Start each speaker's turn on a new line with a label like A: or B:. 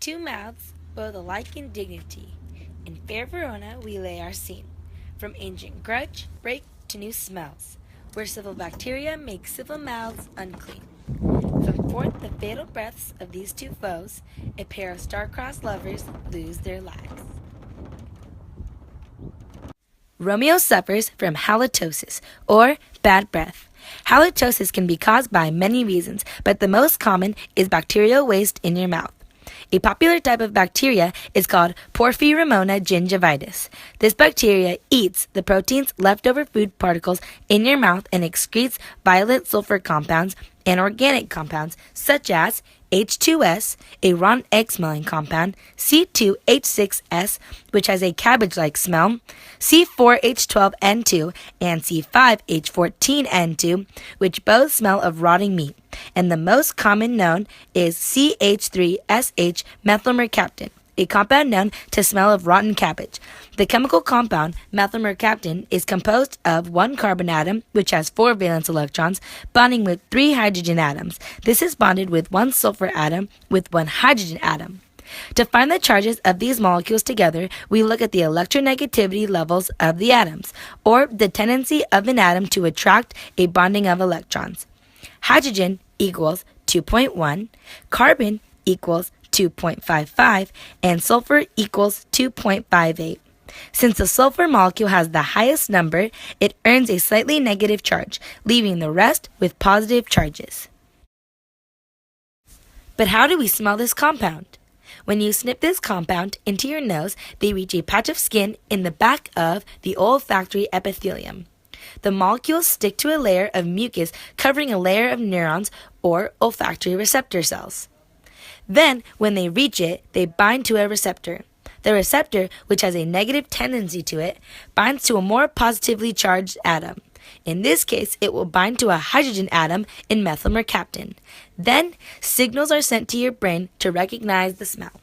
A: two mouths, both alike in dignity. In fair Verona we lay our scene, from ancient grudge break to new smells, where civil bacteria make civil mouths unclean. From forth the fatal breaths of these two foes, a pair of star-crossed lovers lose their lives. Romeo suffers from halitosis, or bad breath. Halitosis can be caused by many reasons, but the most common is bacterial waste in your mouth. A popular type of bacteria is called Porphyromonas gingivitis. This bacteria eats the proteins leftover food particles in your mouth and excretes violent sulfur compounds and organic compounds such as H2S, a rotten egg-smelling compound, C2H6S, which has a cabbage-like smell, C4H12N2, and C5H14N2, which both smell of rotting meat, and the most common known is CH3SH methylmercaptan, a compound known to smell of rotten cabbage. The chemical compound methylmercaptan is composed of one carbon atom, which has 4 valence electrons, bonding with 3 hydrogen atoms. This is bonded with one sulfur atom with 1 hydrogen atom. To find the charges of these molecules together, we look at the electronegativity levels of the atoms, or the tendency of an atom to attract a bonding of electrons. Hydrogen equals 2.1, carbon equals 2.55, and sulfur equals 2.58. Since the sulfur molecule has the highest number, it earns a slightly negative charge, leaving the rest with positive charges. But how do we smell this compound? When you snip this compound into your nose, they reach a patch of skin in the back of the olfactory epithelium. The molecules stick to a layer of mucus covering a layer of neurons or olfactory receptor cells. Then, when they reach it, they bind to a receptor. The receptor, which has a negative tendency to it, binds to a more positively charged atom. In this case, it will bind to a hydrogen atom in methylmercaptan. Then, signals are sent to your brain to recognize the smell.